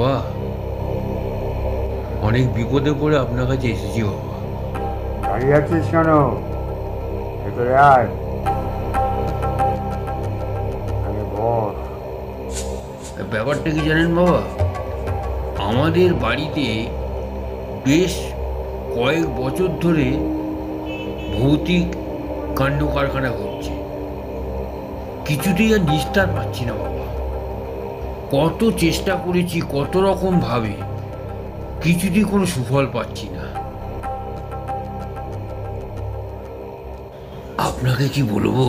বাবা, অনেক বিপদে পড়ে আপনার কাছে এসেছি বাবা। দাঁড়িয়ে আছিস কেন? ভেতরে আয়, বস। ব্যাপারটা কি জানেন বাবা, আমাদের বাড়িতে বেশ কয়েক বছর ধরে ভৌতিক কাণ্ড কারখানা ঘটছে। কিছুতেই আর নিস্তার পাচ্ছি না বাবা। কত চেষ্টা করেছি কত রকম ভাবে, কিছুতেই কোনো সুফল পাচ্ছি না। আপনাকে কি বলবো,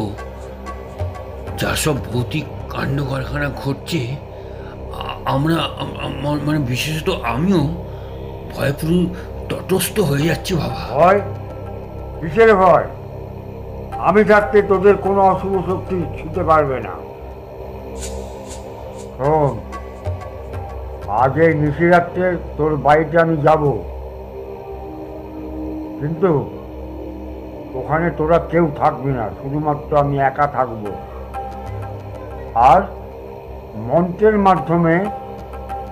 যা সব ভৌতিক কাণ্ড কারখানা ঘটছে, আমরা মানে বিশেষত আমিও ভয় পুরো তটস্থ হয়ে যাচ্ছি বাবা। ভয়? কিসের ভয়? আমি থাকতে তোদের কোনো অশুভ শক্তি ছুঁতে পারবে না। শোন, আজ এই নিশিরাত্রে তোর বাড়িতে আমি যাব, কিন্তু ওখানে তোরা কেউ থাকবি না, শুধুমাত্র আমি একা থাকবো। আর মন্ত্রের মাধ্যমে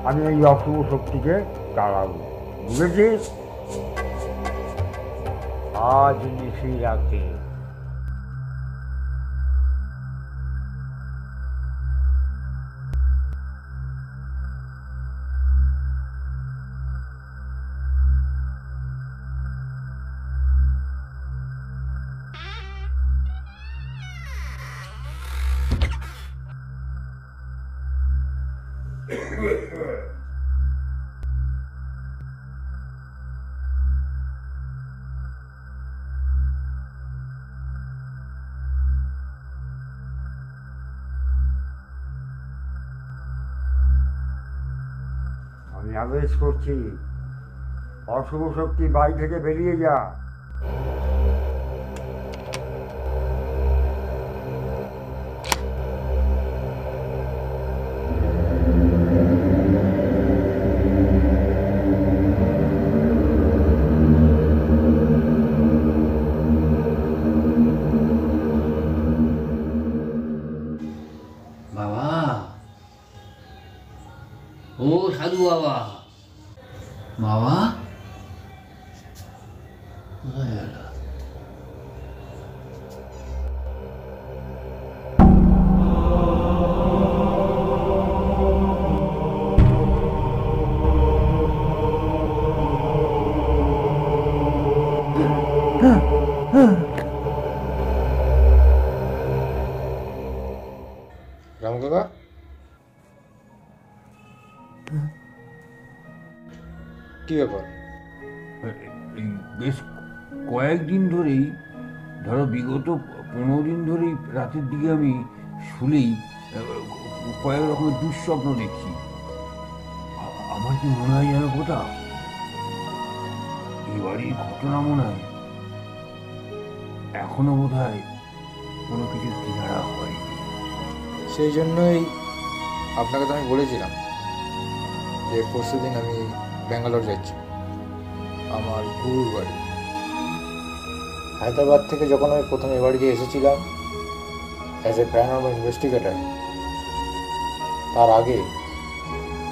আমি এই অশুভ শক্তিকে তাড়াবো, বুঝেছিস? আজ নিশিরাতে। আমি আদেশ করছি, অশুভ শক্তি বাড়ি থেকে বেরিয়ে যা। বাবা, ও সাধু বাবা, বাবা কোথায় গেল? রাম কাকা, কি ব্যাপার? এই বেশ কয়েকদিন ধরেই, ধরো বিগত 15 দিন ধরেই রাতের দিকে আমি শুলেই কয়েক রকমের দুঃস্বপ্ন দেখি। আমার কি মনে হয় যেন কোথাও এই বাড়ির ঘটনা মনে হয় এখনো বোধ হয় কোনো কিছু কিনারা হয়নি। সেই জন্যই আপনাকে তো আমি বলেছিলাম যে পরশু দিন আমি ব্যাঙ্গালোর যাচ্ছি, আমার গুরুর বাড়ি। হায়দ্রাবাদ থেকে যখন আমি প্রথম এ বাড়িতে এসেছিলাম অ্যাজ এ প্যারানর্মাল ইনভেস্টিগেটর, তার আগে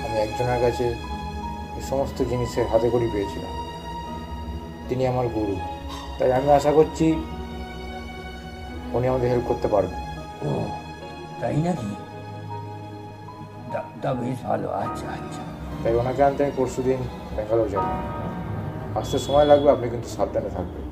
আমি একজনের কাছে এই সমস্ত জিনিসের হাতে করি পেয়েছিলাম। তিনি আমার গুরু, তাই আমি আশা করছি উনি আমাদের হেল্প করতে পারবেন। ও তাই নাকি? তা বেশ ভালো। আচ্ছা আচ্ছা, তাই ওনাকে আনতে আমি পরশু দিন ব্যাঙ্গালোর যাব। আসতে সময় লাগবে, আপনি কিন্তু সাবধানে থাকবেন।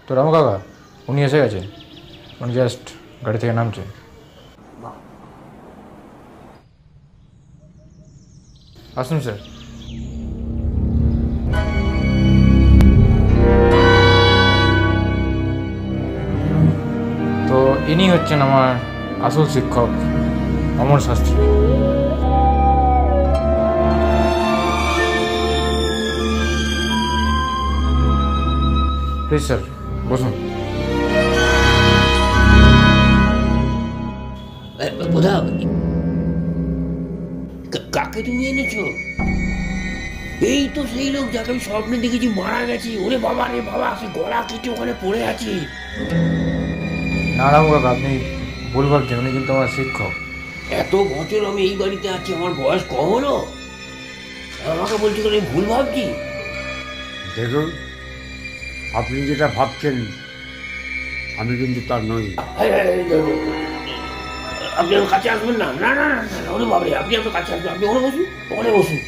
তো রামু কাকা উনি এসে গেছে, উনি জাস্ট গাড়ি থেকে নামছে। আসুন স্যার। তো ইনি হচ্ছেন আমার আসল শিক্ষক অমর শাস্ত্রী। প্লিজ স্যার বসুন। কাকে তুমি এনেছো? এই তো সেই লোক যাকে আমি স্বপ্নে দেখেছি মারা গেছে। ওরে বাবা রে বাবা, সে গলা কেটে ওখানে পড়ে আছে। না রামু কাকা, আপনি ভুল ভাবছেন, উনি কিন্তু আমার শিক্ষক। এত বছর আমি এই বাড়িতে আছি, আমার বয়স কম হলো? আমাকে বলছি আমি ভুল ভাবছি? দেখুন, আপনি যেটা ভাবছেন আমি কিন্তু তার নই। আপনি আমার কাছে আসবেন না। না না না, ওরে বাবা রে, আপনি আমার কাছে আসবেন। আপনি ওখানে বসুন, ওখানে বসুন।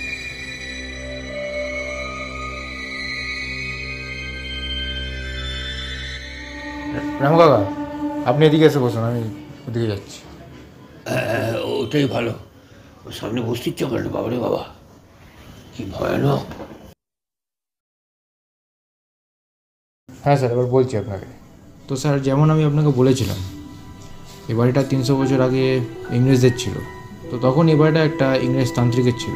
রামু কাকা আপনি এদিকে এসে বসুন, আমি ওদিকে যাচ্ছি। ওটাই ভালো। সামনে বসতে ইচ্ছা করে না। বাবা রে বাবা, কি ভয়ানক। হ্যাঁ স্যার, এবার বলছি আপনাকে। তো স্যার, যেমন আমি আপনাকে বলেছিলাম, এই বাড়িটা 300 বছর আগে ইংরেজদের ছিল। তো তখন এই বাড়িটা একটা ইংরেজ তান্ত্রিকের ছিল।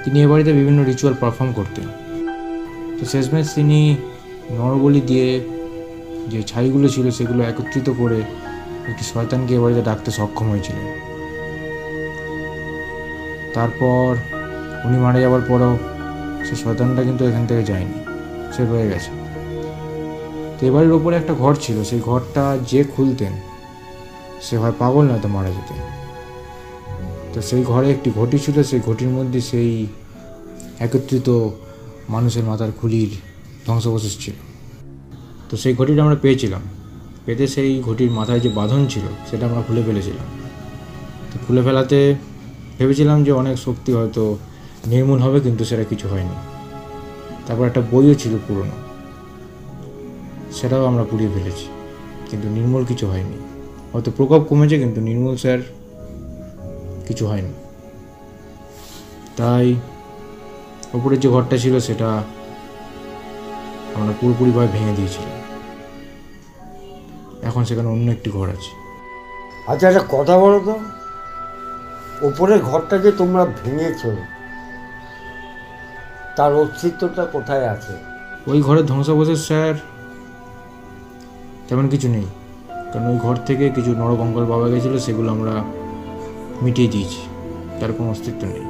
তিনি এ বাড়িতে বিভিন্ন রিচুয়াল পারফর্ম করতেন। তো শেষমেশ তিনি নরবলি দিয়ে যে ছাইগুলো ছিল সেগুলো একত্রিত করে একটি শয়তানকে এ বাড়িতে ডাকতে সক্ষম হয়েছিলেন। তারপর উনি মারা যাওয়ার পরও সে শয়তানটা কিন্তু এখান থেকে যায়নি, সে রয়ে গেছে। তো এ বাড়ির ওপরে একটা ঘর ছিল, সেই ঘরটা যে খুলতেন সে হয় পাগল নয়তো মারা যেতেন। তো সেই ঘরে একটি ঘটি ছিল, সেই ঘটির মধ্যে সেই একত্রিত মানুষের মাথার খুলির ধ্বংসাবশেষ ছিল। তো সেই ঘটিটা আমরা পেয়েছিলাম। পেতে সেই ঘটির মাথায় যে বাঁধন ছিল সেটা আমরা খুলে ফেলেছিলাম। তো খুলে ফেলাতে ভেবেছিলাম যে অনেক শক্তি হয়তো নির্মূল হবে, কিন্তু সেটা কিছু হয়নি। তারপর একটা বইও ছিল পুরনো, সেটাও আমরা পুড়িয়ে ফেলেছি, কিন্তু নির্মূল কিছু হয়নি। হয়তো প্রকোপ কমেছে, কিন্তু নির্মূল স্যার কিছু হয়নি। তাই ওপরের যে ঘরটা ছিল সেটা আমরা পুরোপুরিভাবে ভেঙে দিয়েছিলাম। এখন সেখানে অন্য একটি ঘর আছে। আচ্ছা, একটা কথা বলো তো, ওপরের ঘরটা যে তোমরা ভেঙেছ তার অস্তিত্বটা কোথায় আছে? ওই ঘরের ধ্বংসাবশেষ স্যার তেমন কিছু নেই, কারণ ওই ঘর থেকে কিছু নরকঙ্কাল পাওয়া গেছিলো, সেগুলো আমরা মিটিয়ে দিয়েছি, তার কোনো অস্তিত্ব নেই।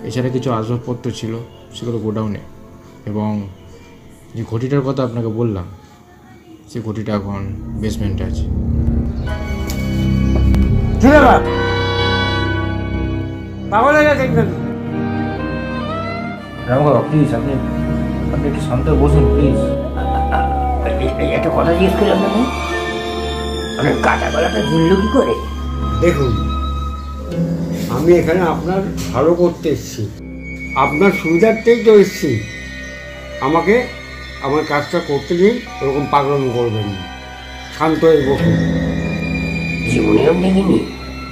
এছাড়া কিছু আসবাবপত্র ছিল, সেগুলো গোডাউনে। এবং যে ঘটিটার কথা আপনাকে বললাম, সেই ঘটিটা এখন বেসমেন্টে আছে। পাগল হয়ে গেছে রামু কাকা প্লিজ, আপনি একটু শান্ত বসুন প্লিজ। একটা কথা জিজ্ঞেস করি আপনাকে, আপনার কাটা গলাটা ঝুললো কি করে? দেখুন, আমি এখানে আপনার ভালো করতে এসেছি, আপনার সুবিধার্থেই তো এসেছি। আমাকে আমার কাজটা করতে দিন, ওরকম পাগলামি করবেন না, শান্ত হয়ে বসুন। জীবনে আমি দেখিনি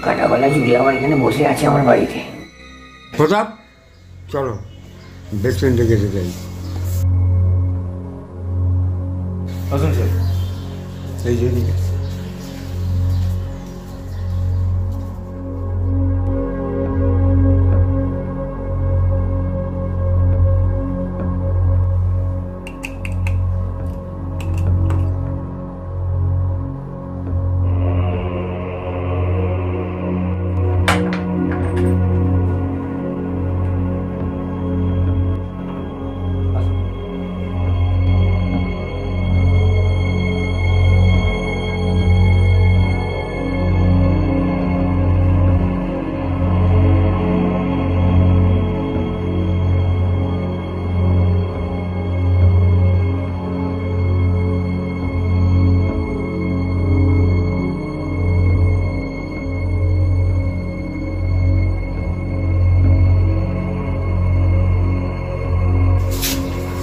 কাটা গলা ঝুলে আমার এখানে বসে আছে আমার বাড়িতে। প্রতাপ, চলো বেসমেন্টে যেতে যাই। আসুন স্যার, এই যে দিকে।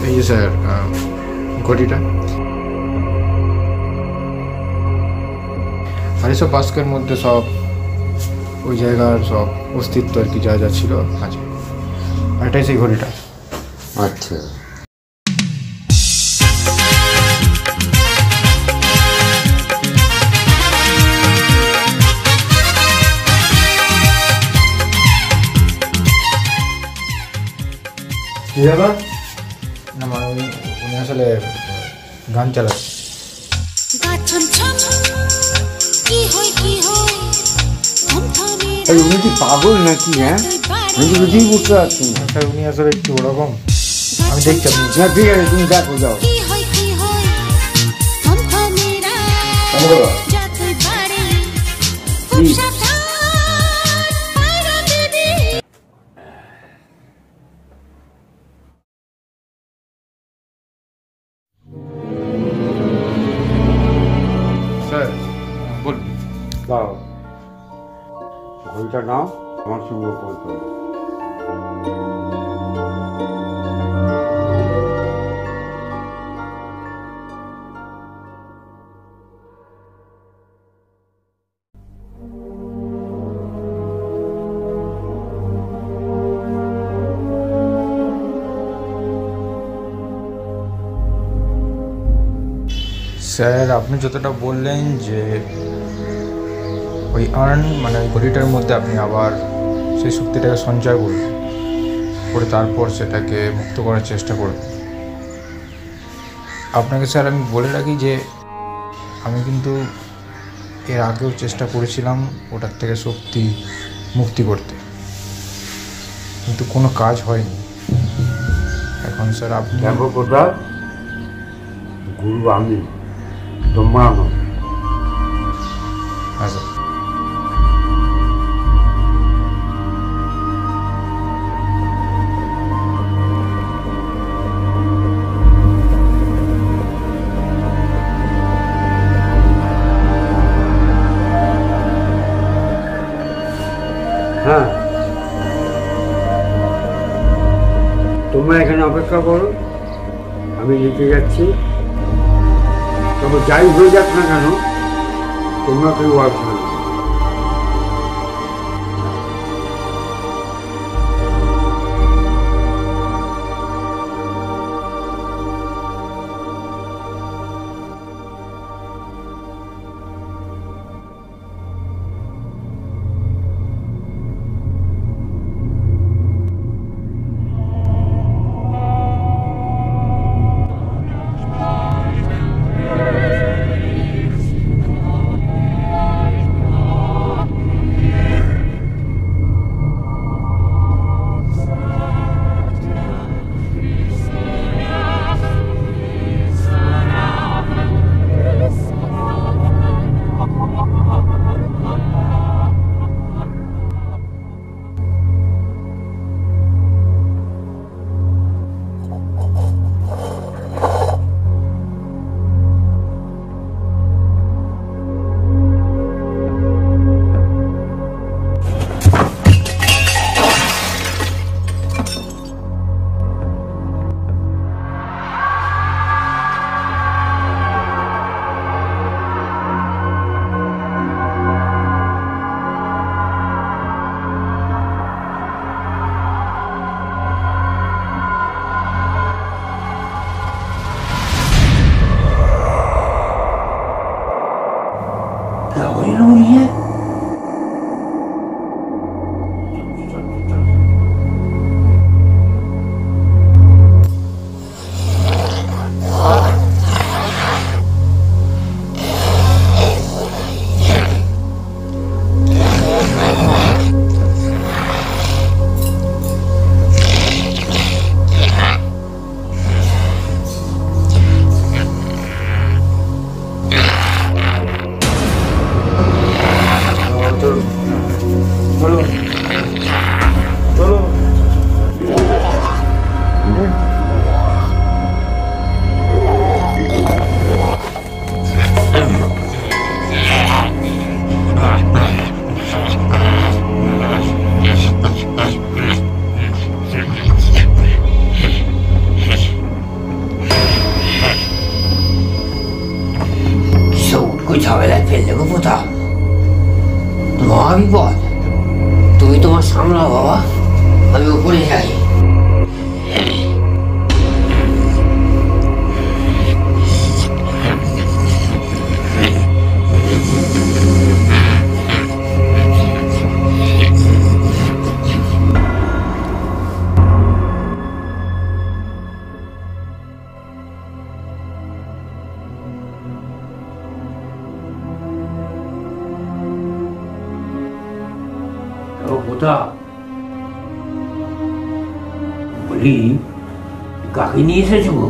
এই যে স্যার ঘটিটা। আর এসব বাস্কের মধ্যে সব ওই জায়গার সব অস্তিত্ব আর কি যা যা ছিল আছে। আর এটাই সেই ঘড়িটা। আচ্ছা, কি ব্যাপার? না মানে উনি আসলে গান চালাচ্ছে। উনি কি পাগল নাকি? হ্যাঁ, আমি তো বুঝতেই বুঝতে পারছি না। স্যার উনি আসলে একটু ওরকম, আমি দেখছি আপনি। না ঠিক আছে, তুমি দেখো, যাও। স্যার বলুন। দাও, ঘড়িটা নাও, আমার সঙ্গে পরিচয়। স্যার আপনি যতটা বললেন যে ওই মানে ওই ঘড়িটার মধ্যে আপনি আবার সেই শক্তিটাকে সঞ্চয় করুন, করে তারপর সেটাকে মুক্ত করার চেষ্টা করুন। আপনাকে স্যার আমি বলে রাখি যে আমি কিন্তু এর আগেও চেষ্টা করেছিলাম ওটার থেকে শক্তি মুক্তি করতে, কিন্তু কোনো কাজ হয়নি। এখন স্যার আপনি দেখো কোথা, গুরু আমি, তোমরা নয়। হ্যাঁ স্যার। হ্যাঁ, তোমরা এখানে অপেক্ষা করো, আমি লিখে যাচ্ছি। তবে যাই হয়ে যাক না কেন, তোমরা কেউ আসবে না। কোথায় ফেললে গো পোতা? মহাবিপদ। তুমি তোমার সামলাও বাবা, আমি উপরে যাই। বলি, কাকে নিয়ে এসেছো গো?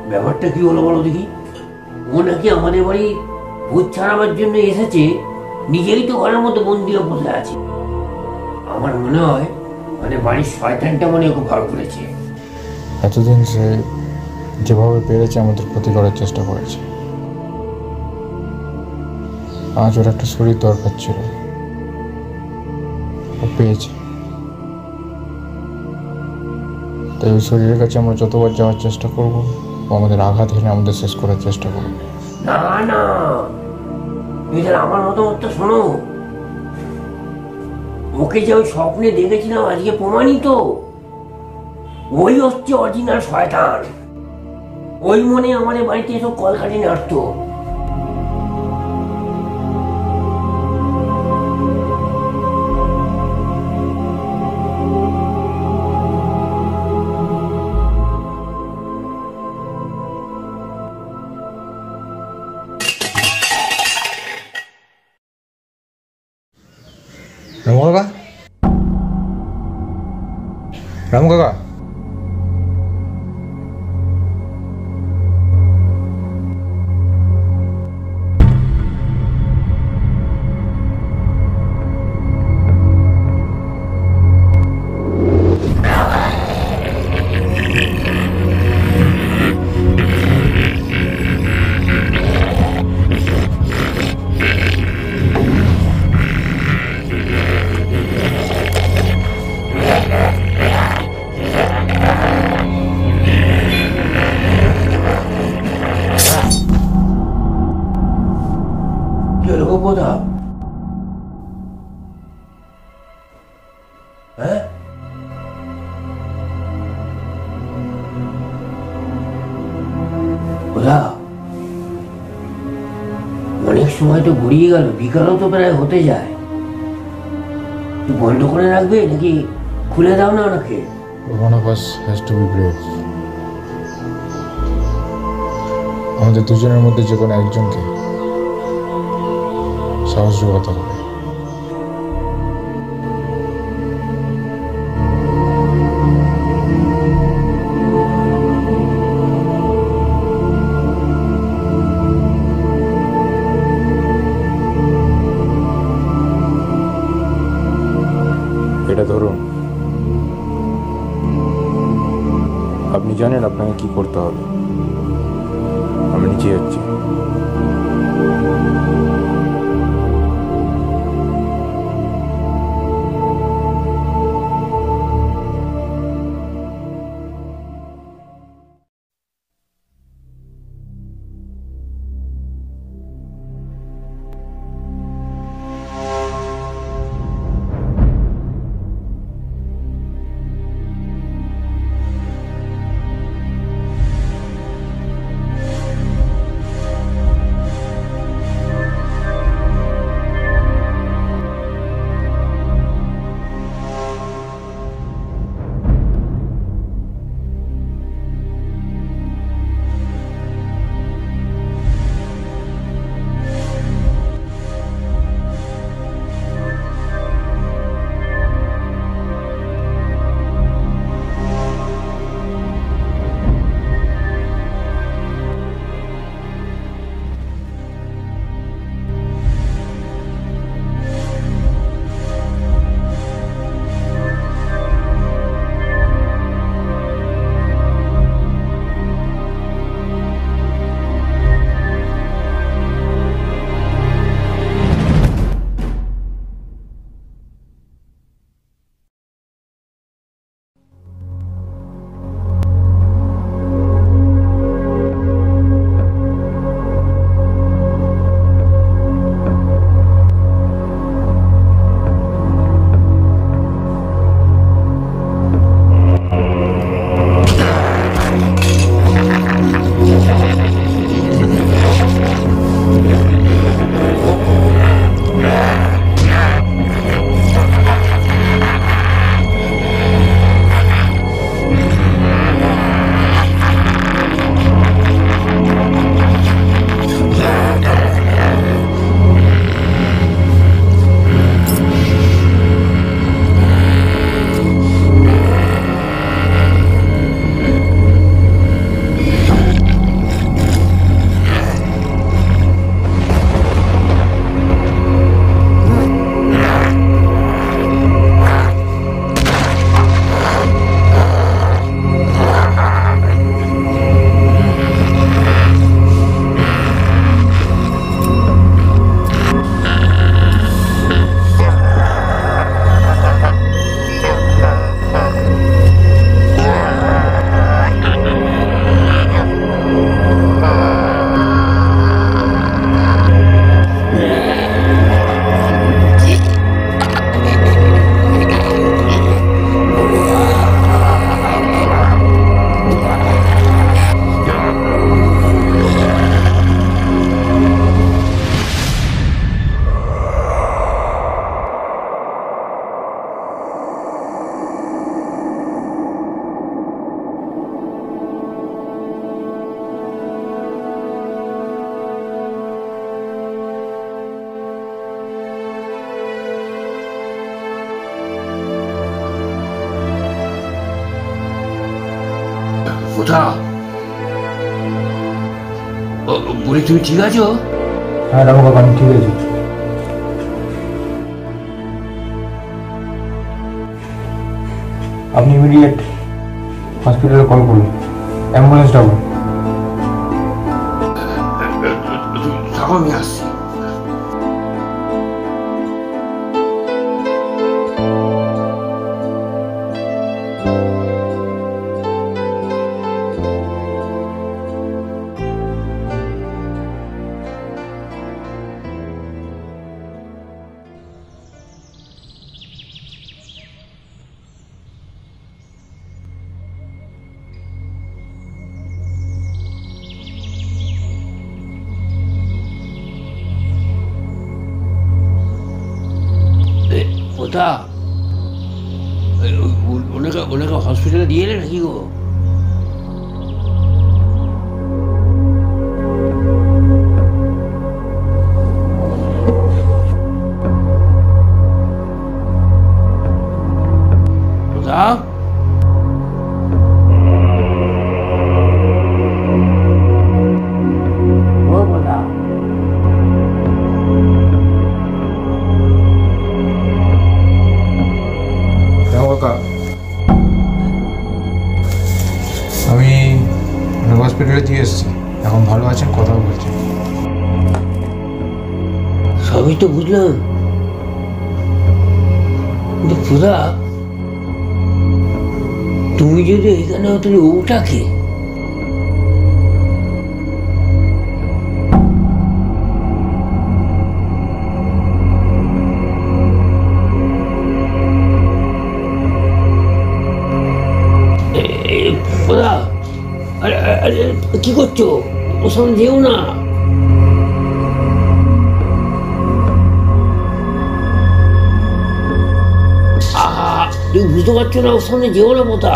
ব্যাপারটা কি হলো বলো দেখি। ও নাকি আমাদের বাড়ি ভূত ছাড়াবার জন্য এসেছে, নিজেই তো ঘরের মধ্যে বন্দি হয়ে বসে আছে। আমার মনে হয় মানে বাড়ির শয়তানটা মনে খুব ভালো করেছে। এতদিন সে যেভাবে পেরেছে আমাদের ক্ষতি করার চেষ্টা করেছে। আজ ওর একটা শরীর দরকার ছিল, ও পেয়েছে। তাই ওই শরীরের কাছে আমরা যতবার যাওয়ার চেষ্টা করব, ও আমাদের আঘাত হেনে আমাদের শেষ করার চেষ্টা করবে। না না, এদের আমার মতামতটা শোনো। ওকে যে ওই স্বপ্নে দেখেছিলাম আজকে প্রমাণিত, ওই হচ্ছে অরিজিনাল শয়তান। ওই মনে আমাদের বাড়িতে এসব কলকাঠি নাড়তো। রামু কাকা, রামু কাকা, হ্যাঁ, অনেক সময় তো গড়িয়ে গেল, বিকালও তো প্রায় হতে যায়। বন্ধ করে রাখবে নাকি খুলে দাও না ওনাকে? One of us has to be brave. আমাদের দুজনের মধ্যে যে কোনো একজনকে সাহস যোগাতে হবে। এটা ধরুন, আপনি জানেন আপনাকে কি করতে হবে। আমি নিচে যাচ্ছি। পোতা, বলে তুমি ঠিক আছো? হ্যাঁ রাখো বাবা, আমি ঠিক আছে। আপনি ইমিডিয়েট হসপিটালে কল করুন, অ্যাম্বুলেন্স ডাকুন। থাকো, আমি আসছি। পোতা, ওনাকে হসপিটালে দিয়ে এলে নাকি গো? পোতা, ও পোতা, আমি হসপিটালে দিয়ে এসেছি, এখন ভালো আছেন, কথাও বলছেন। সবই তো বুঝলাম, কিন্তু খুদা, তুমি যদি এখানে হতো ওটাকে খোদা, আরে কি করছো? ওর সামনে যেও না। আহা, তুমি বুঝতে পারছো না? ওর সামনে যেও না পোতা।